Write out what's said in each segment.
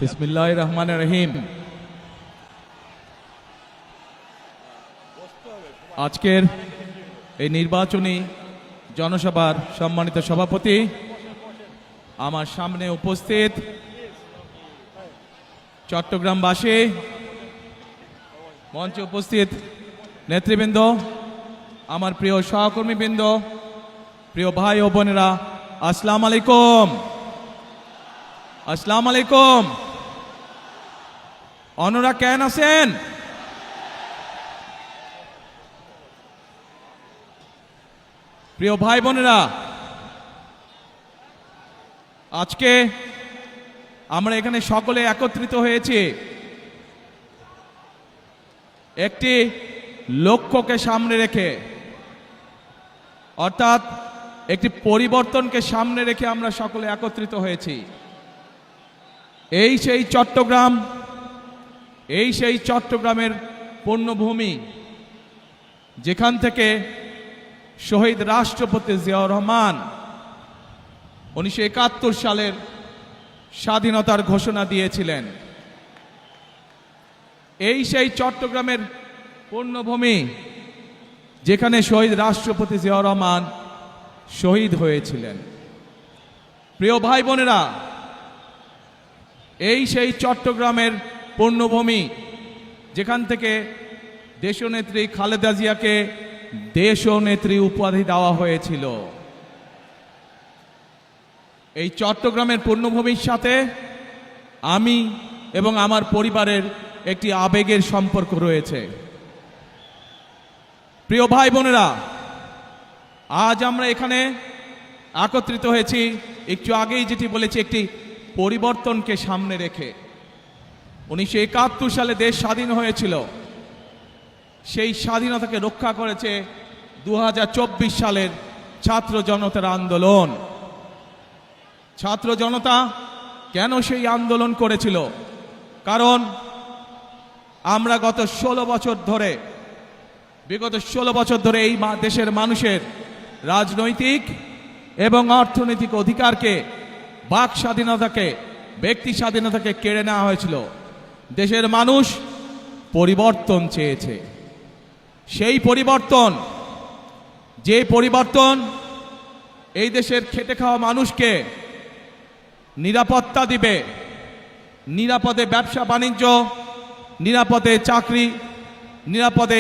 বিসমিল্লাহির রহমানির রহিম। আজকের এই নির্বাচনী জনসভার সম্মানিত সভাপতি, আমার সামনে উপস্থিত চট্টগ্রামবাসী, মঞ্চে উপস্থিত নেতৃবৃন্দ, আমার প্রিয় সহকর্মীবৃন্দ, প্রিয় ভাই ও বোনেরা, আসসালামু আলাইকুম। আসসালামু আলাইকুম। অন্যরা কেন আছেন? প্রিয় ভাই বোনেরা, আজকে আমরা এখানে সকলে একত্রিত হয়েছি একটি লক্ষ্যকে সামনে রেখে, অর্থাৎ একটি পরিবর্তনকে সামনে রেখে আমরা সকলে একত্রিত হয়েছি। এই সেই চট্টগ্রাম, এই সেই চট্টগ্রামের পুণ্যভূমি, যেখান থেকে শহীদ রাষ্ট্রপতি জিয়াউর রহমান 1971 সালের স্বাধীনতার ঘোষণা দিয়েছিলেন। এই সেই চট্টগ্রামের পুণ্যভূমি, যেখানে শহীদ রাষ্ট্রপতি জিয়াউর রহমান শহীদ হয়েছিলেন। প্রিয় ভাই বোনেরা, এই সেই চট্টগ্রামের পুণ্যভূমি, যেখান থেকে দেশনেত্রী খালেদা জিয়াকে দেশনেত্রী উপাধি দেওয়া হয়েছিল। এই চট্টগ্রামের পুণ্যভূমির সাথে আমি এবং আমার পরিবারের একটি আবেগের সম্পর্ক রয়েছে। প্রিয় ভাই বোনেরা, আজ আমরা এখানে একত্রিত হয়েছি একটু আগেই যেটি বলেছি, একটি পরিবর্তনকে সামনে রেখে। 1971 সালে দেশ স্বাধীন হয়েছিল, সেই স্বাধীনতাকে রক্ষা করেছে 2024 সালের ছাত্র জনতার আন্দোলন। ছাত্র জনতা কেন সেই আন্দোলন করেছিল? কারণ আমরা বিগত 16 বছর ধরে এই দেশের মানুষের রাজনৈতিক এবং অর্থনৈতিক অধিকারকে, বাক স্বাধীনতাকে, ব্যক্তি স্বাধীনতাকে কেড়ে নেওয়া হয়েছিল। দেশের মানুষ পরিবর্তন চেয়েছে। সেই পরিবর্তন, যে পরিবর্তন এই দেশের খেটে খাওয়া মানুষকে নিরাপত্তা দিবে, নিরাপদে ব্যবসা বাণিজ্য, নিরাপদে চাকরি, নিরাপদে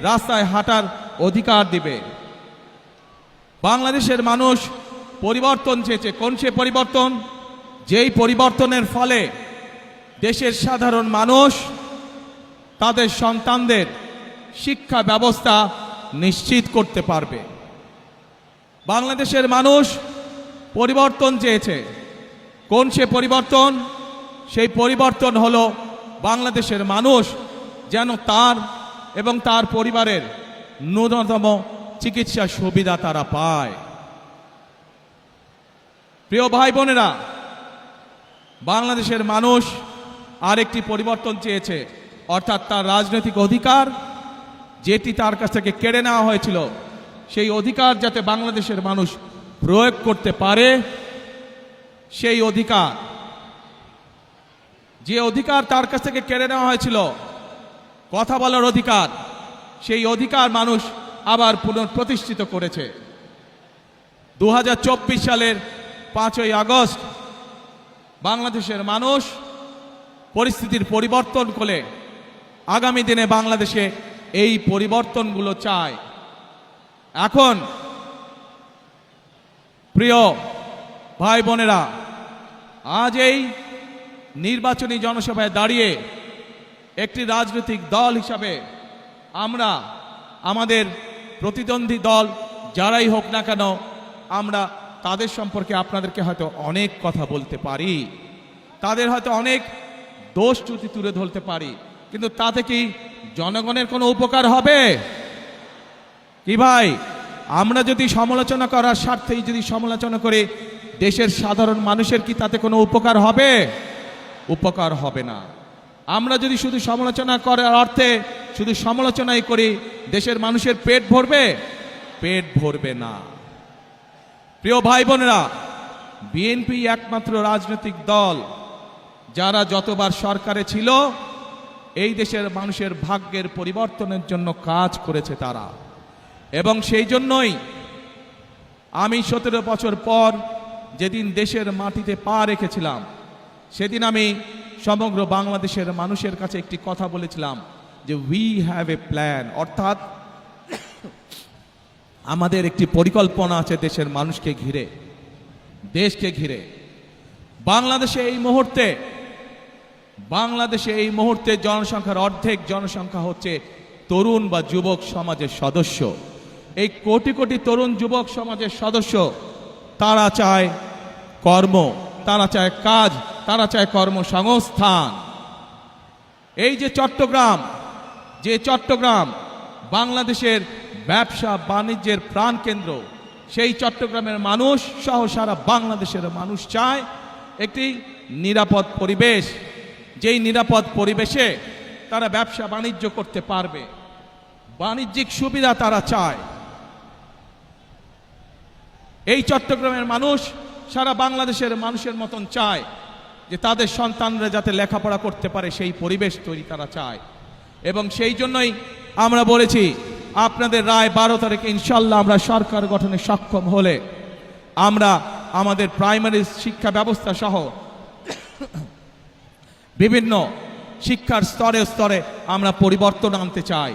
রাস্তায় হাঁটার অধিকার দিবে। বাংলাদেশের মানুষ পরিবর্তন চেয়েছে। কোন সে পরিবর্তন? যেই পরিবর্তনের ফলে দেশের সাধারণ মানুষ তাদের সন্তানদের শিক্ষা ব্যবস্থা নিশ্চিত করতে পারবে। বাংলাদেশের মানুষ পরিবর্তন চেয়েছে। কোন সে পরিবর্তন? সেই পরিবর্তন হলো বাংলাদেশের মানুষ যেন তার এবং তার পরিবারের ন্যূনতম চিকিৎসা সুবিধা তারা পায়। প্রিয় ভাই বোনেরা, বাংলাদেশের মানুষ আরেকটি পরিবর্তন চেয়েছে, অর্থাৎ তার রাজনৈতিক অধিকার, যেটি তার কাছ থেকে কেড়ে নেওয়া হয়েছিল, সেই অধিকার যাতে বাংলাদেশের মানুষ প্রয়োগ করতে পারে। সেই অধিকার, যে অধিকার তার কাছ থেকে কেড়ে নেওয়া হয়েছিল, কথা বলার অধিকার, সেই অধিকার মানুষ আবার পুনঃপ্রতিষ্ঠিত করেছে। 2024 সালের 5ই আগস্ট বাংলাদেশের মানুষ পরিস্থিতির পরিবর্তন করে আগামী দিনে বাংলাদেশে এই পরিবর্তনগুলো চায়। এখন প্রিয় ভাই বোনেরা, আজ এই নির্বাচনী জনসভায় দাঁড়িয়ে একটি রাজনৈতিক দল হিসাবে আমরা আমাদের প্রতিদ্বন্দ্বী দল যারাই হোক না কেন, আমরা তাদের সম্পর্কে আপনাদেরকে হয়তো অনেক কথা বলতে পারি, তাদের হয়তো অনেক দোষ ত্রুটি তুলে ধরতে পারি, কিন্তু তাতে কি জনগণের কোনো উপকার হবে? কি ভাই, আমরা যদি সমালোচনা করার স্বার্থেই যদি সমালোচনা করে দেশের সাধারণ মানুষের কি তাতে কোনো উপকার হবে? উপকার হবে না। আমরা যদি শুধু সমালোচনা করার অর্থে শুধু সমালোচনাই করি, দেশের মানুষের পেট ভরবে? পেট ভরবে না। প্রিয় ভাই বোনেরা, বিএনপি একমাত্র রাজনৈতিক দল যারা যতবার সরকারে ছিল এই দেশের মানুষের ভাগ্যের পরিবর্তনের জন্য কাজ করেছে তারা। এবং সেই জন্যই আমি 17 বছর পর যেদিন দেশের মাটিতে পা রেখেছিলাম সেদিন আমি সমগ্র বাংলাদেশের মানুষের কাছে একটি কথা বলেছিলাম যে উই হ্যাভ এ প্ল্যান, অর্থাৎ আমাদের একটি পরিকল্পনা আছে দেশের মানুষকে ঘিরে, দেশকে ঘিরে। বাংলাদেশে এই মুহূর্তে জনসংখ্যার অর্ধেক জনসংখ্যা হচ্ছে তরুণ বা যুবক সমাজের সদস্য। এই কোটি কোটি তরুণ যুবক সমাজের সদস্য তারা চায় কর্ম, তারা চায় কাজ, তারা চায় কর্মসংস্থান। এই যে চট্টগ্রাম বাংলাদেশের ব্যবসা বাণিজ্যের প্রাণকেন্দ্র, সেই চট্টগ্রামের মানুষ সহ সারা বাংলাদেশের মানুষ চায় একটি নিরাপদ পরিবেশ, যেই নিরাপদ পরিবেশে তারা ব্যবসা বাণিজ্য করতে পারবে, বাণিজ্যিক সুবিধা তারা চায়। এই চট্টগ্রামের মানুষ সারা বাংলাদেশের মানুষের মতন চায় যে তাদের সন্তানরা যাতে লেখাপড়া করতে পারে, সেই পরিবেশ তৈরি তারা চায়। এবং সেই জন্যই আমরা বলেছি আপনাদের রায় 12 তারিখে ইনশাল্লাহ আমরা সরকার গঠনে সক্ষম হলে আমরা আমাদের প্রাইমারি শিক্ষা ব্যবস্থা সহ বিভিন্ন শিক্ষার স্তরে স্তরে আমরা পরিবর্তন আনতে চাই,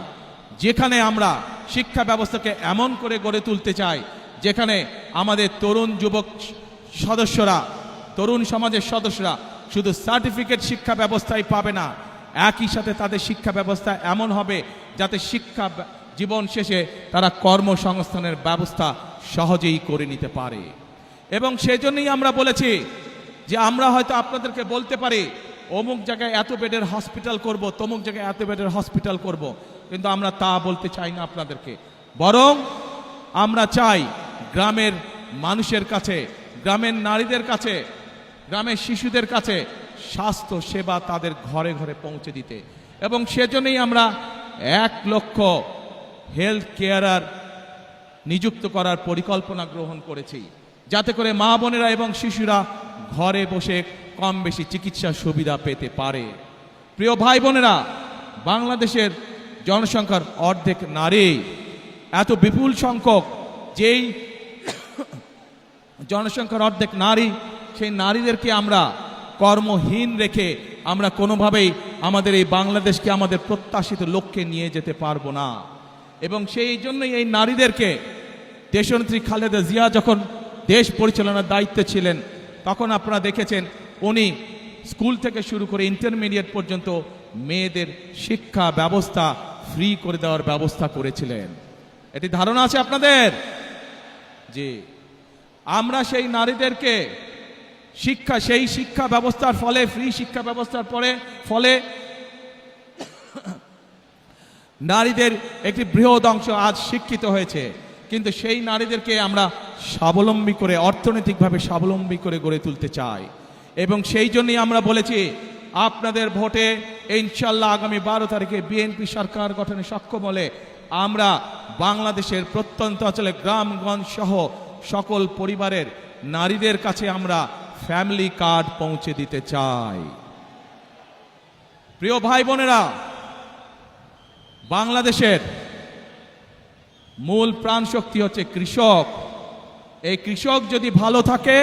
যেখানে আমরা শিক্ষা ব্যবস্থাকে এমন করে গড়ে তুলতে চাই যেখানে আমাদের তরুণ যুবক সদস্যরা, তরুণ সমাজের সদস্যরা শুধু সার্টিফিকেট শিক্ষা ব্যবস্থাই পাবে না, একই সাথে তাদের শিক্ষা ব্যবস্থা এমন হবে যাতে শিক্ষা জীবন শেষে তারা কর্মসংস্থানের ব্যবস্থা সহজেই করে নিতে পারে। এবং সেজন্যই আমরা বলেছি যে আমরা হয়তো আপনাদেরকে বলতে পারি অমুক জায়গায় এত বেডের হসপিটাল করব, তমুক জায়গায় এত বেডের হসপিটাল করব, কিন্তু আমরা তা বলতে চাই না আপনাদেরকে। বরং আমরা চাই গ্রামের মানুষের কাছে, গ্রামের নারীদের কাছে, গ্রামের শিশুদের কাছে স্বাস্থ্য সেবা তাদের ঘরে ঘরে পৌঁছে দিতে। এবং সেজন্যই আমরা 1 লক্ষ হেলথ কেয়ারার নিযুক্ত করার পরিকল্পনা গ্রহণ করেছি, যাতে করে মা বোনেরা এবং শিশুরা ঘরে বসে কম বেশি চিকিৎসা সুবিধা পেতে পারে। প্রিয় ভাই বোনেরা, বাংলাদেশের জনসংখ্যার অর্ধেক নারী, এত বিপুল সংখ্যক যেই জনসংখ্যার অর্ধেক নারী, সেই নারীদেরকে আমরা কর্মহীন রেখে আমরা কোনোভাবেই আমাদের এই বাংলাদেশকে আমাদের প্রত্যাশিত লক্ষ্যে নিয়ে যেতে পারবো না। এবং সেই জন্যই এই নারীদেরকে দেশনেত্রী খালেদা জিয়া যখন দেশ পরিচালনার দায়িত্বে ছিলেন তখন আপনারা দেখেছেন উনি স্কুল থেকে শুরু করে ইন্টারমিডিয়েট পর্যন্ত মেয়েদের শিক্ষা ব্যবস্থা ফ্রি করে দেওয়ার ব্যবস্থা করেছিলেন। এটি ধারণা আছে আপনাদের? যে আমরা সেই নারীদেরকে সেই শিক্ষা ব্যবস্থার ফলে, ফ্রি শিক্ষা ব্যবস্থার ফলে নারীদের একটি বৃহৎ অংশ আজ শিক্ষিত হয়েছে, কিন্তু সেই নারীদেরকে আমরা স্বাবলম্বী করে, অর্থনৈতিকভাবে স্বাবলম্বী করে গড়ে তুলতে চাই। এবং সেই জন্যই আমরা বলেছি আপনাদের ভোটে ইনশাল্লাহ আগামী 12 তারিখে বিএনপি সরকার গঠনে সক্ষম হলে আমরা বাংলাদেশের প্রত্যন্ত অঞ্চলে গ্রামগঞ্জ সহ সকল পরিবারের নারীদের কাছে আমরা ফ্যামিলি কার্ড পৌঁছে দিতে চাই। প্রিয় ভাই বোনেরা, বাংলাদেশের মূল প্রাণ শক্তি হচ্ছে কৃষক। এই কৃষক যদি ভালো থাকে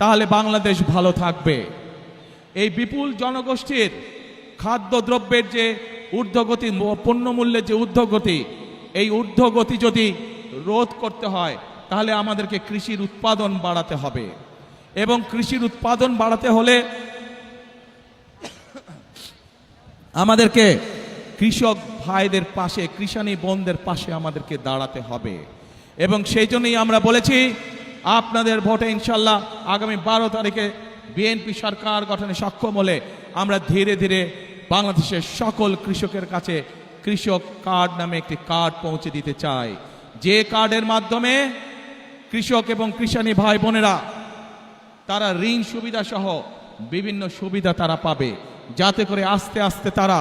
তাহলে বাংলাদেশ ভালো থাকবে। এই বিপুল জনগোষ্ঠীর খাদ্যদ্রব্যের যে ঊর্ধ্বগতি, পণ্যমূল্যের যে ঊর্ধ্বগতি, এই ঊর্ধ্বগতি যদি রোধ করতে হয় তাহলে আমাদেরকে কৃষির উৎপাদন বাড়াতে হবে। এবং কৃষির উৎপাদন বাড়াতে হলে আমাদেরকে কৃষক ভাইদের পাশে, কৃষানী বোনদের পাশে আমাদেরকে দাঁড়াতে হবে। এবং সেই জন্যই আমরা বলেছি আপনাদের ভোটে ইনশাল্লাহ আগামী 12 তারিখে বিএনপি সরকার গঠনে সক্ষম হলে আমরা ধীরে ধীরে বাংলাদেশের সকল কৃষকের কাছে কৃষক কার্ড নামে একটি কার্ড পৌঁছে দিতে চাই, যে কার্ডের মাধ্যমে কৃষক এবং কৃষানী ভাই বোনেরা তারা ঋণ সুবিধা সহ বিভিন্ন সুবিধা তারা পাবে, যাতে করে আস্তে আস্তে তারা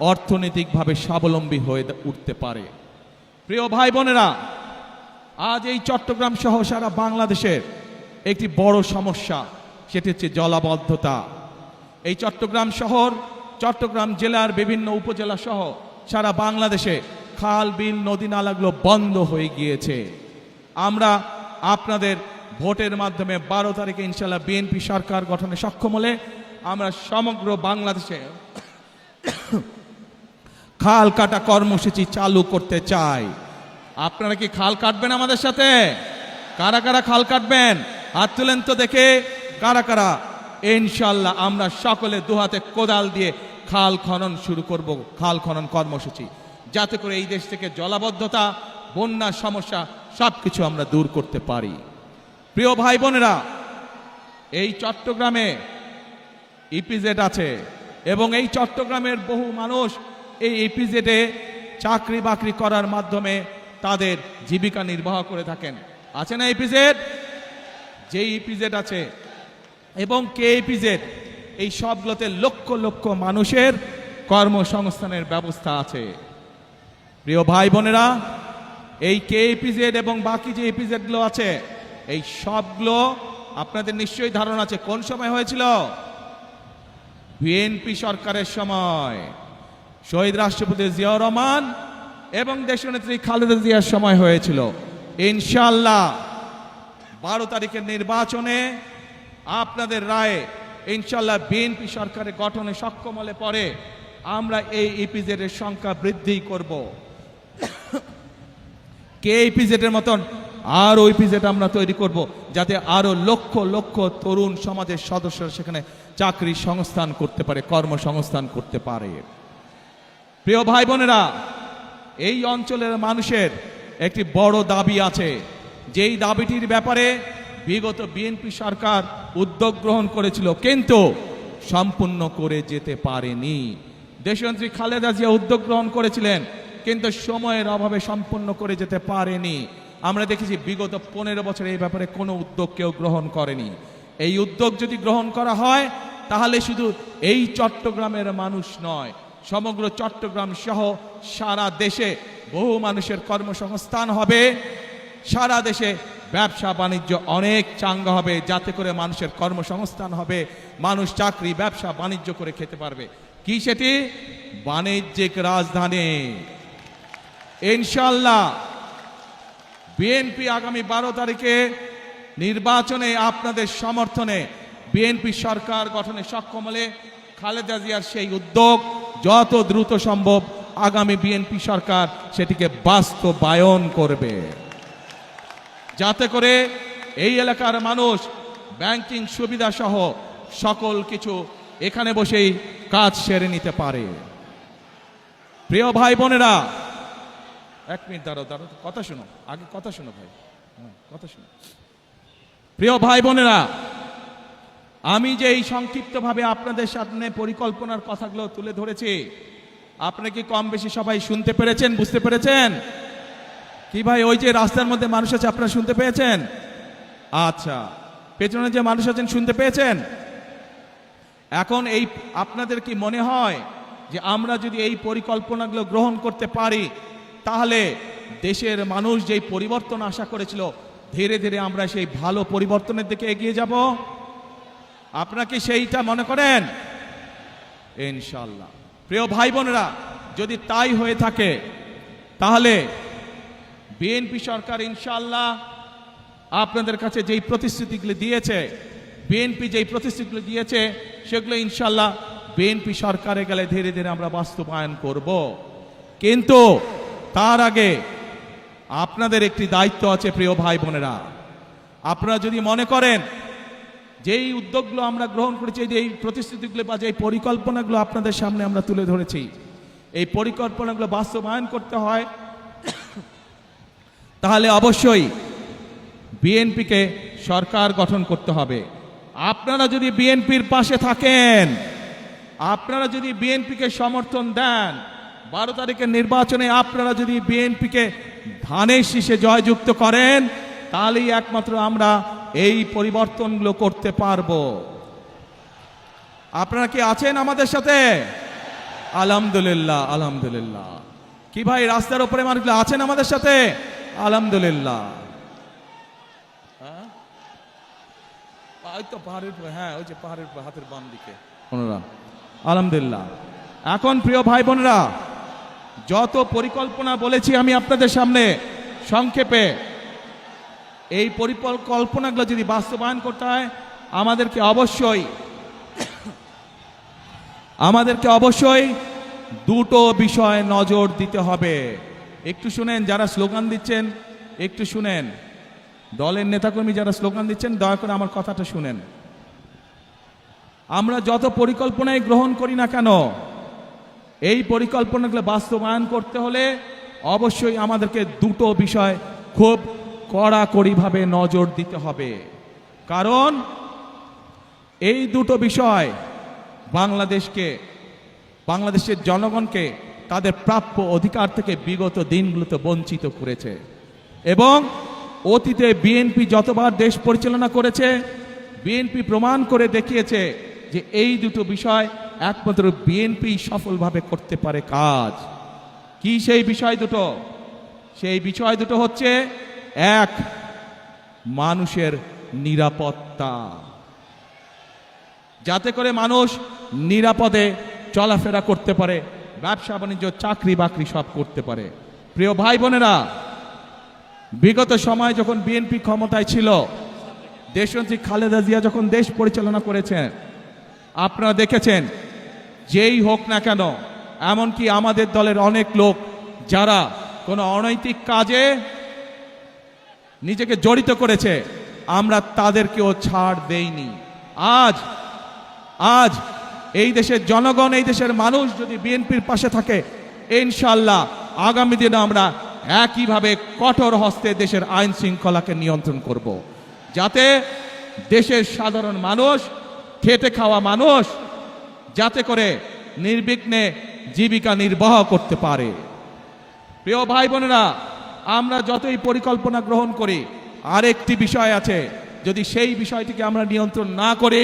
অর্থনৈতিকভাবে স্বাবলম্বী হয়ে উঠতে পারে। প্রিয় ভাই বোনেরা, আজ এই চট্টগ্রাম সহ সারা বাংলাদেশের একটি বড় সমস্যা, সেটি হচ্ছে জলাবদ্ধতা। এই চট্টগ্রাম শহর, চট্টগ্রাম জেলার বিভিন্ন উপজেলা সহ সারা বাংলাদেশে খাল বিল নদী নালাগুলো বন্ধ হয়ে গিয়েছে। আমরা আপনাদের ভোটের মাধ্যমে 12 তারিখে ইনশাল্লাহ বিএনপি সরকার গঠনে সক্ষম হলে আমরা সমগ্র বাংলাদেশে খাল কাটা কর্মসূচি চালু করতে চাই। আপনারা কি খাল কাটবেন আমাদের সাথে? কারা কারা খাল কাটবেন হাত তুলেন তো দেখে, কারা কারা? ইনশাল্লাহ আমরা সকলে দুহাতে কোদাল দিয়ে খাল খনন শুরু করব, খাল খনন কর্মসূচি, যাতে করে এই দেশ থেকে জলাবদ্ধতা, বন্যার সমস্যা সবকিছু আমরা দূর করতে পারি। প্রিয় ভাই বোনেরা, এই চট্টগ্রামে ইপিজেড আছে এবং এই চট্টগ্রামের বহু মানুষ এই ইপিজেডে চাকরি বাকরি করার মাধ্যমে তাদের জীবিকা নির্বাহ করে থাকেন। আছে না ইপিজেড? যে ইপিজেড আছে এবং কে ইপিজেড, এই সবগুলোতে লক্ষ লক্ষ মানুষের কর্মসংস্থানের ব্যবস্থা আছে। প্রিয় ভাই বোনেরা, এই কে ইপিজেড এবং বাকি যে ইপিজেডগুলো আছে, এই সবগুলো আপনাদের নিশ্চয়ই ধারণা আছে কোন সময় হয়েছিল? বিএনপি সরকারের সময়, শহীদ রাষ্ট্রপতি জিয়াউর রহমান এবং দেশনেত্রী খালেদা জিয়ার সময় হয়েছিল। ইনশাআল্লাহ 12 তারিখের নির্বাচনে আপনাদের রায়ে ইনশাআল্লাহ বিএনপি সরকারের গঠনে সক্ষম হলে পরে আমরা এই ইপিজেডের সংখ্যা বৃদ্ধি করব। কে ইপিজেডের মতন আরও ইপিজেড আমরা তৈরি করব, যাতে আরো লক্ষ লক্ষ তরুণ সমাজের সদস্যরা সেখানে চাকরি সংস্থান করতে পারে, কর্মসংস্থান করতে পারে। প্রিয় ভাই বোনেরা, এই অঞ্চলের মানুষের একটি বড় দাবি আছে, যেই দাবিটির ব্যাপারে বিগত বিএনপি সরকার উদ্যোগ গ্রহণ করেছিল কিন্তু সম্পূর্ণ করে যেতে পারেনি। দেশনেত্রী খালেদা জিয়া উদ্যোগ গ্রহণ করেছিলেন কিন্তু সময়ের অভাবে সম্পূর্ণ করে যেতে পারেনি। আমরা দেখেছি বিগত 15 বছরে এই ব্যাপারে কোনো উদ্যোগ কেউ গ্রহণ করেনি। এই উদ্যোগ যদি গ্রহণ করা হয় তাহলে শুধু এই চট্টগ্রামের মানুষ নয়, সমগ্র চট্টগ্রাম সহ সারা দেশে বহু মানুষের কর্মসংস্থান হবে, সারা দেশে ব্যবসা বাণিজ্য অনেক চাঙ্গা হবে, যাতে করে মানুষের কর্মসংস্থান হবে, মানুষ চাকরি ব্যবসা বাণিজ্য করে খেতে পারবে। কি সেটি? বাণিজ্যিক রাজধানী। ইনশাআল্লাহ বিএনপি আগামী 12 তারিখে নির্বাচনে আপনাদের সমর্থনে বিএনপি সরকার গঠনে সক্ষম হলে খালেদা জিয়ার সেই উদ্যোগ যত দ্রুত সম্ভব আগামী বিএনপি সরকার সেটিকে বাস্তবায়ন করবে, যাতে করে এই এলাকার মানুষ ব্যাংকিং সুবিধা সহ সকল কিছু এখানে বসেই কাজ সেরে নিতে পারে। প্রিয় ভাই বোনেরা, এক মিনিট দাঁড়াও, কথা শোনো, আগে কথা শোনো ভাই, কথা শোনো। প্রিয় ভাই বোনেরা, আমি যে এই সংক্ষিপ্তভাবে আপনাদের সামনে পরিকল্পনার কথাগুলো তুলে ধরেছি, আপনারা কি কম বেশি সবাই শুনতে পেরেছেন, বুঝতে পেরেছেন? কি ভাই, ওই যে রাস্তার মধ্যে মানুষ আছে আপনারা শুনতে পেয়েছেন? আচ্ছা, পেছনে যে মানুষ আছেন শুনতে পেয়েছেন? এখন এই আপনাদের কি মনে হয় যে আমরা যদি এই পরিকল্পনাগুলো গ্রহণ করতে পারি তাহলে দেশের মানুষ যেই পরিবর্তন আশা করেছিল ধীরে ধীরে আমরা সেই ভালো পরিবর্তনের দিকে এগিয়ে যাব? আপনারা কি সেইটা মনে করেন? ইনশাআল্লাহ। প্রিয় ভাই বোনেরা, যদি তাই হয়ে থাকে তাহলে বিএনপি সরকার ইনশাআল্লাহ আপনাদের কাছে যেই প্রতিশ্রুতিগুলো দিয়েছে, বিএনপি যেই প্রতিশ্রুতিগুলো দিয়েছে সেগুলো ইনশাআল্লাহ বিএনপি সরকারে গেলে ধীরে ধীরে আমরা বাস্তবায়ন করব। কিন্তু তার আগে আপনাদের একটি দায়িত্ব আছে প্রিয় ভাই বোনেরা। আপনারা যদি মনে করেন যেই উদ্যোগগুলো আমরা গ্রহণ করেছি, এই প্রতিশ্রুতিগুলো বা যেই পরিকল্পনাগুলো আপনাদের সামনে আমরা তুলে ধরেছি, এই পরিকল্পনাগুলো বাস্তবায়ন করতে হয় তাহলে অবশ্যই বিএনপিকে সরকার গঠন করতে হবে। আপনারা যদি বিএনপির পাশে থাকেন, আপনারা যদি বিএনপিকে সমর্থন দেন, 12 তারিখের নির্বাচনে আপনারা যদি বিএনপিকে ধানের শীষে জয়যুক্ত করেন তাহলেই একমাত্র আমরা এই পরিবর্তনগুলো করতে পারবো। আপনারা কি আছেন আমাদের সাথে? আলহামদুলিল্লাহ, আলহামদুলিল্লাহ। কি ভাই, রাস্তার উপরে মানুষগুলো আছেন আমাদের সাথে? আলহামদুলিল্লাহ। ওই তো পাহাড়ের, হ্যাঁ ওই যে পাহাড়ের হাতের বাম দিকে ওনারা আলহামদুলিল্লাহ। এখন প্রিয় ভাই বোনেরা, যত পরিকল্পনা বলেছি আমি আপনাদের সামনে সংক্ষেপে, এই পরিকল্পনাগুলো যদি বাস্তবায়ন করতে হয় আমাদেরকে অবশ্যই দুটো বিষয় নজর দিতে হবে। একটু শুনেন, যারা স্লোগান দিচ্ছেন একটু শুনেন, দলের নেতাকর্মী যারা স্লোগান দিচ্ছেন দয়া করে আমার কথাটা শুনেন। আমরা যত পরিকল্পনাই গ্রহণ করি না কেন, এই পরিকল্পনাগুলো বাস্তবায়ন করতে হলে অবশ্যই আমাদেরকে দুটো বিষয় খুব কড়াকড়িভাবে নজর দিতে হবে। কারণ এই দুটো বিষয় বাংলাদেশের জনগণকে তাদের প্রাপ্য অধিকার থেকে বিগত দিনগুলোতে বঞ্চিত করেছে। এবং অতীতে বিএনপি যতবার দেশ পরিচালনা করেছে, বিএনপি প্রমাণ করে দেখিয়েছে যে এই দুটো বিষয় একমাত্র বিএনপি সফলভাবে করতে পারে কাজ। কি সেই বিষয় দুটো? সেই বিষয় দুটো হচ্ছে, এক, মানুষের নিরাপত্তা, যাতে করে মানুষ নিরাপদে চলাফেরা করতে পারে, ব্যবসা বাণিজ্য চাকরি বাকরি সব করতে পারে। প্রিয় ভাই বোনেরা, বিগত সময় যখন বিএনপি ক্ষমতায় ছিল, দেশনেত্রী খালেদা জিয়া যখন দেশ পরিচালনা করেছেন, আপনারা দেখেছেন যেই হোক না কেন, এমনকি আমাদের দলের অনেক লোক যারা কোনো অনৈতিক কাজে নিজেকে জড়িত করেছে, আমরা তাদেরকেও ছাড় দেইনি। আজ এই দেশের জনগণ, এই দেশের মানুষ যদি বিএনপির পাশে থাকে, ইনশাআল্লাহ আগামী দিনে আমরা একইভাবে কঠোর হস্তে দেশের আইন শৃঙ্খলাকে নিয়ন্ত্রণ করব, যাতে দেশের সাধারণ মানুষ, খেটে খাওয়া মানুষ যাতে করে নির্বিঘ্নে জীবিকা নির্বাহ করতে পারে। প্রিয় ভাই বোনেরা, আমরা যতই পরিকল্পনা গ্রহণ করি, আরেকটি বিষয় আছে, যদি সেই বিষয়টিকে আমরা নিয়ন্ত্রণ না করি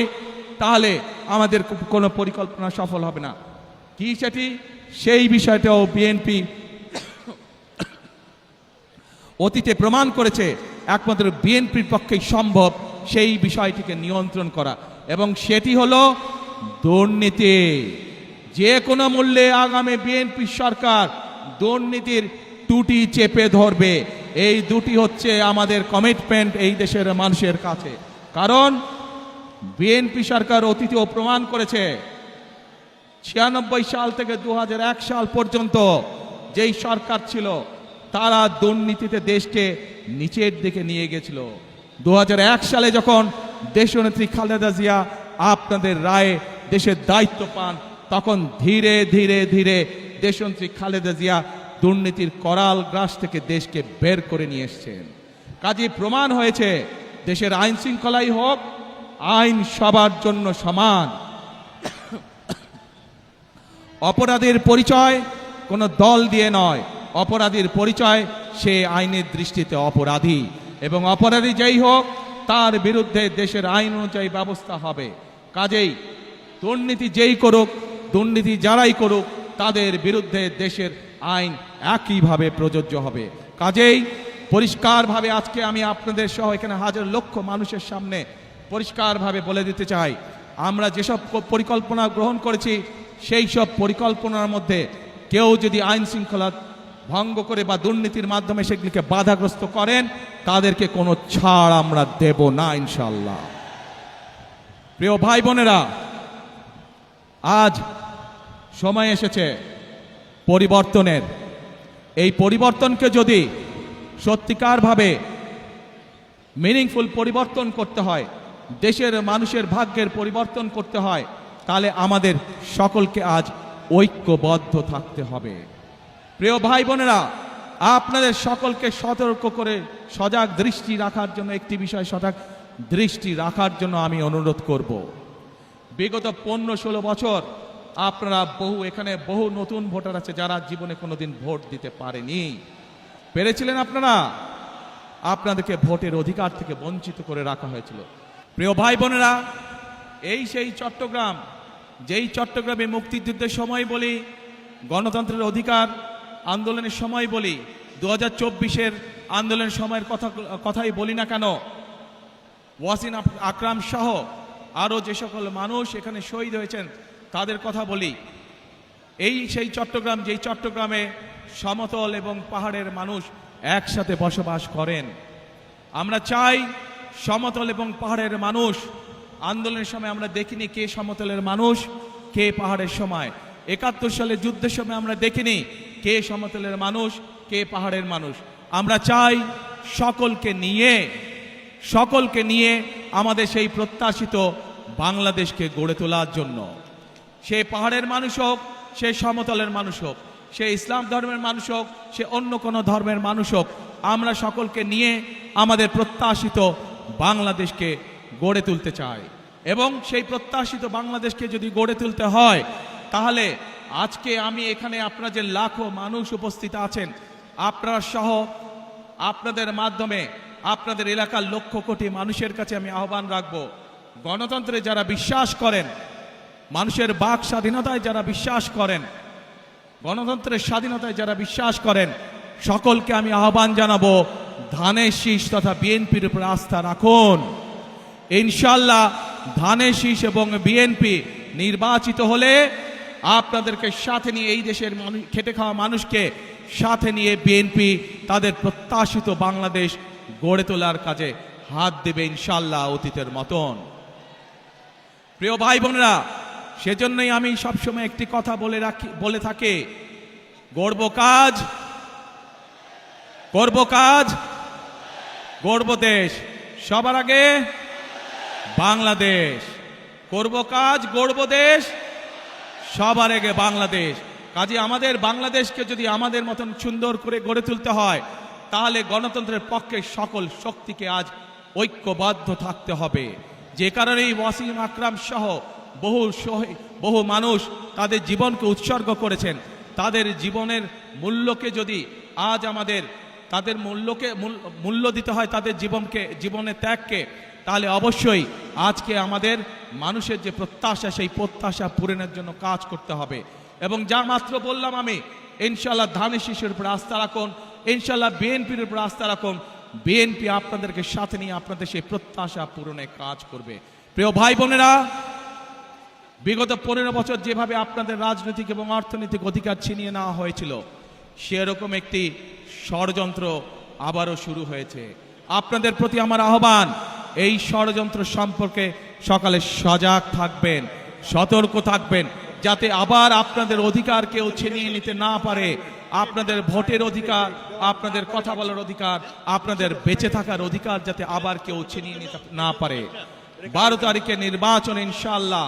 তাহলে আমাদের কোনো পরিকল্পনা সফল হবে না। কি সেটি? সেই বিষয়টাও বিএনপি অতীতে প্রমাণ করেছে একমাত্র বিএনপির পক্ষেই সম্ভব সেই বিষয়টিকে নিয়ন্ত্রণ করা, এবং সেটি হলো দুর্নীতি। যে কোনো মূল্যে আগামী বিএনপি সরকার দুর্নীতির টুটি চেপে ধরবে। এই দুটি হচ্ছে আমাদের কমিটমেন্ট এই দেশের মানুষের কাছে। কারণ বিএনপি সরকার অতীতেও প্রমাণ করেছে, 96 সাল থেকে 2001 সাল পর্যন্ত যেই সরকার ছিল, তারা দুর্নীতিতে দেশকে নিচের দিকে নিয়ে গেছিল। 2001 সালে যখন দেশনেত্রী খালেদা জিয়া আপনাদের রায়ে দেশের দায়িত্ব পান, তখন ধীরে ধীরে ধীরে দেশনেত্রী খালেদা জিয়া দুর্নীতির করাল গ্রাস থেকে দেশকে বের করে নিয়ে এসেছেন। কাজে প্রমাণ হয়েছে, দেশের আইন শৃঙ্খলাই হোক, আইন সবার জন্য সমান। অপরাধের পরিচয় কোনো দল দিয়ে নয়, অপরাধীর পরিচয় সে আইনের দৃষ্টিতে অপরাধী, এবং অপরাধী যেই হোক তার বিরুদ্ধে দেশের আইন অনুযায়ী ব্যবস্থা হবে। কাজেই দুর্নীতি যেই করুক, দুর্নীতি যারাই করুক, তাদের বিরুদ্ধে দেশের আইন একইভাবে প্রযোজ্য হবে। কাজেই পরিষ্কারভাবে আজকে আমি আপনাদের সহ এখানে হাজার লক্ষ মানুষের সামনে পরিষ্কারভাবে বলে দিতে চাই, আমরা যেসব পরিকল্পনা গ্রহণ করেছি, সেই সব পরিকল্পনার মধ্যে কেউ যদি আইন শৃঙ্খলা ভঙ্গ করে বা দুর্নীতির মাধ্যমে সেগুলিকে বাধাগ্রস্ত করেন, তাদেরকে কোনো ছাড় আমরা দেব না ইনশাআল্লাহ। প্রিয় ভাই বোনেরা, আজ সময় এসেছে পরিবর্তনের। এই পরিবর্তনকে যদি সত্যিকারভাবে মিনিংফুল পরিবর্তন করতে হয়, দেশের মানুষের ভাগ্যের পরিবর্তন করতে হয়, তাহলে আমাদের সকলকে আজ ঐক্যবদ্ধ থাকতে হবে। প্রিয় ভাই বোনেরা, আপনাদের সকলকে সতর্ক করে সজাগ দৃষ্টি রাখার জন্য, একটি বিষয় সজাগ দৃষ্টি রাখার জন্য আমি অনুরোধ করব। বিগত 15-16 বছর আপনারা এখানে বহু নতুন ভোটার আছে যারা জীবনে কোনোদিন ভোট দিতে পারেনি। পেরেছিলেন আপনারা? আপনাদেরকে ভোটের অধিকার থেকে বঞ্চিত করে রাখা হয়েছিল। প্রিয় ভাই বোনেরা, এই সেই চট্টগ্রাম, যেই চট্টগ্রামে মুক্তিযুদ্ধের সময় বলি, গণতন্ত্রের অধিকার আন্দোলনের সময় বলি, 2024-এর আন্দোলনের সময়ের কথাই বলি না কেন, ওয়াসিম আকরাম সহ আরও যে সকল মানুষ এখানে শহীদ হয়েছেন তাদের কথা বলি। এই সেই চট্টগ্রাম, যেই চট্টগ্রামে সমতল এবং পাহাড়ের মানুষ একসাথে বসবাস করেন। আমরা চাই সমতল এবং পাহাড়ের মানুষ, আন্দোলনের সময় আমরা দেখিনি কে সমতলের মানুষ কে পাহাড়ের সময়, ৭১ সালে যুদ্ধের সময় আমরা দেখিনি কে সমতলের মানুষ কে পাহাড়ের মানুষ। আমরা চাই সকলকে নিয়ে আমাদের সেই প্রত্যাশিত বাংলাদেশকে গড়ে তোলার জন্য। সে পাহাড়ের মানুষ হোক, সে সমতলের মানুষ হোক, সে ইসলাম ধর্মের মানুষ হোক, সে অন্য কোনো ধর্মের মানুষ হোক, আমরা সকলকে নিয়ে আমাদের প্রত্যাশিত বাংলাদেশকে গড়ে তুলতে চাই। এবং সেই প্রত্যাশিত বাংলাদেশকে যদি গড়ে তুলতে হয়, তাহলে আজকে আমি এখানে আপনারা যে লাখো মানুষ উপস্থিত আছেন, আপনারা সহ আপনাদের মাধ্যমে আপনাদের এলাকার লক্ষ কোটি মানুষের কাছে আমি আহ্বান রাখব, গণতন্ত্রে যারা বিশ্বাস করেন, মানুষের বাক স্বাধীনতায় যারা বিশ্বাস করেন, গণতন্ত্রের স্বাধীনতায় যারা বিশ্বাস করেন, সকলকে আমি আহ্বান জানাবো ধানের শীষ তথা বিএনপির উপর আস্থা রাখুন। ইনশাল্লাহ ধানের শীষ এবং বিএনপি নির্বাচিত হলে আপনাদেরকে সাথে নিয়ে, এই দেশের খেটে খাওয়া মানুষকে সাথে নিয়ে বিএনপি তাদের প্রত্যাশিত বাংলাদেশ গড়ে তোলার কাজে হাত দেবে ইনশাল্লাহ অতীতের মতন। প্রিয় ভাই বোনেরা, সেজন্যই আমি সবসময় একটি কথা বলে থাকি, গড়ব কাজ, গড়ব দেশ, সবার আগে বাংলাদেশ। করব কাজ, গড়ব দেশ, সবার আগে বাংলাদেশ। কাজে আমাদের বাংলাদেশকে যদি আমাদের মতন সুন্দর করে গড়ে তুলতে হয়, তাহলে গণতন্ত্রের পক্ষে সকল শক্তিকে আজ ঐক্যবদ্ধ থাকতে হবে। যে কারণেই ওয়াসিম আকরাম সহ বহু মানুষ তাদের জীবনকে উৎসর্গ করেছেন। তাদের জীবনের মূল্যকে যদি আজ আমাদের তাদের মূল্য দিতে হয়, তাদের জীবনের ত্যাগকে, তাহলে অবশ্যই আজকে আমাদের মানুষের যে প্রত্যাশা, সেই প্রত্যাশা পূরণের জন্য কাজ করতে হবে। এবং যা মাত্র বললাম আমি, ইনশাল্লাহ ধানের শীষের উপর আস্থা রাখুন, ইনশাল্লাহ বিএনপির উপর আস্থা রাখুন। বিএনপি আপনাদেরকে সাথে নিয়ে আপনাদের সেই প্রত্যাশা পূরণে কাজ করবে। প্রিয় ভাই বোনেরা, বিগত 15 বছর যেভাবে আপনাদের রাজনৈতিক এবং অর্থনৈতিক অধিকার ছিনিয়ে নেওয়া হয়েছিল, সেরকম একটি ষড়যন্ত্র আবারও শুরু হয়েছে। আপনাদের প্রতি আমার আহ্বান, এই ষড়যন্ত্র সম্পর্কে সকালে সজাগ থাকবেন, সতর্ক থাকবেন, যাতে আবার আপনাদের অধিকার কেউ ছিনিয়ে নিতে না পারে। আপনাদের ভোটের অধিকার, আপনাদের কথা বলার অধিকার, আপনাদের বেঁচে থাকার অধিকার যাতে আবার কেউ ছিনিয়ে নিতে না পারে। 12 তারিখে নির্বাচন, ইনশাআল্লাহ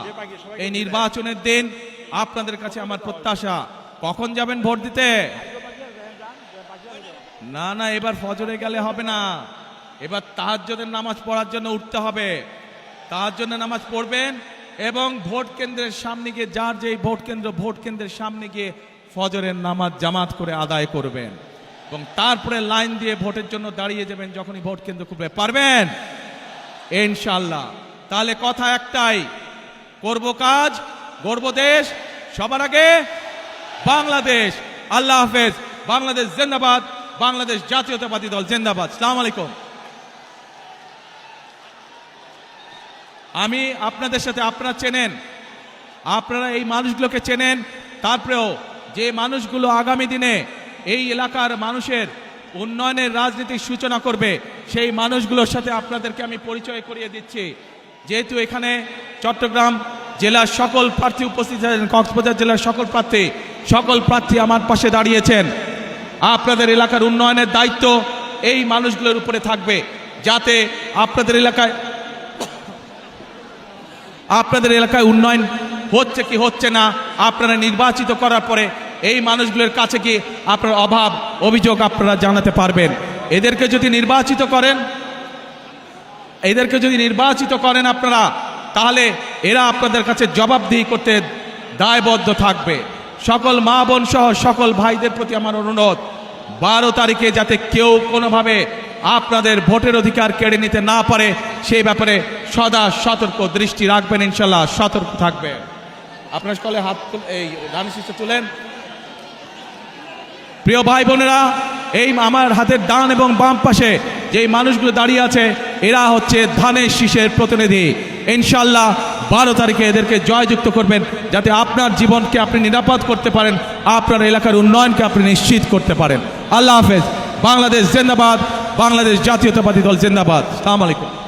এই নির্বাচনের দিন আপনাদের কাছে আমার প্রত্যাশা, কখন যাবেন ভোট দিতে? না, এবার ফজরে গেলে হবে না, এবার তাহাজ্জুদের নামাজ পড়ার জন্য উঠতে হবে। তাহাজ্জুদের নামাজ পড়বেন এবং ভোট কেন্দ্রের সামনে গিয়ে, যার যেই ভোট কেন্দ্রের সামনে গিয়ে ফজরের নামাজ জামাত করে আদায় করবেন এবং তারপরে লাইন দিয়ে ভোটের জন্য দাঁড়িয়ে যাবেন যখনই ভোট কেন্দ্র খুলবে। পারবেন ইনশাআল্লাহ? তাহলে কথা একটাই, করব কাজ, গড়ব দেশ, সবার আগে বাংলাদেশ। আল্লাহ হাফেজ। বাংলাদেশ জিন্দাবাদ, বাংলাদেশ জাতীয়তাবাদী দল জিন্দাবাদ। আসসালামু আলাইকুম। আমি আপনাদের সাথে, আপনারা চেনেন, আপনারা এই মানুষগুলোকে চেনেন, তারপরেও যে মানুষগুলো আগামী দিনে এই এলাকার মানুষের উন্নয়নের রাজনীতির সূচনা করবে, সেই মানুষগুলোর সাথে আপনাদেরকে আমি পরিচয় করিয়ে দিচ্ছি। যেহেতু এখানে চট্টগ্রাম জেলার সকল প্রার্থী উপস্থিত আছেন, কক্সবাজার জেলার সকল প্রার্থী আমার পাশে দাঁড়িয়েছেন। আপনাদের এলাকার উন্নয়নের দায়িত্ব এই মানুষগুলোর উপরে থাকবে, যাতে আপনাদের এলাকায় উন্নয়ন হচ্ছে কি হচ্ছে না, আপনারা নির্বাচিত করার পরে এই মানুষগুলোর কাছে কি আপনার অভাব অভিযোগ আপনারা জানাতে পারবেন। এদেরকে যদি নির্বাচিত করেন আপনারা, তাহলে এরা আপনাদের কাছে জবাবদিহি করতে দায়বদ্ধ থাকবে। সকল মা বোন সহ সকল ভাইদের প্রতি আমার অনুরোধ, 12 তারিখে যাতে কেউ কোনোভাবে আপনাদের ভোটের অধিকার কেড়ে নিতে না পারে, সেই ব্যাপারে সদা সতর্ক দৃষ্টি রাখবেন। ইনশাল্লাহ সতর্ক থাকবে। আপনার সকলে হাত এই ধানের শীষে তুলেন। প্রিয় ভাই বোনেরা, এই আমার হাতের ডান এবং বাম পাশে যেই মানুষগুলো দাঁড়িয়ে আছে এরা হচ্ছে ধানের শীষের প্রতিনিধি। ইনশাল্লাহ 12 তারিখে এদেরকে জয়যুক্ত করবেন, যাতে আপনার জীবনকে আপনি নিরাপদ করতে পারেন, আপনার এলাকার উন্নয়নকে আপনি নিশ্চিত করতে পারেন। আল্লাহ হাফেজ। বাংলাদেশ জিন্দাবাদ, বাংলাদেশ জাতীয়তাবাদী দল জিন্দাবাদ। আসসালামু আলাইকুম।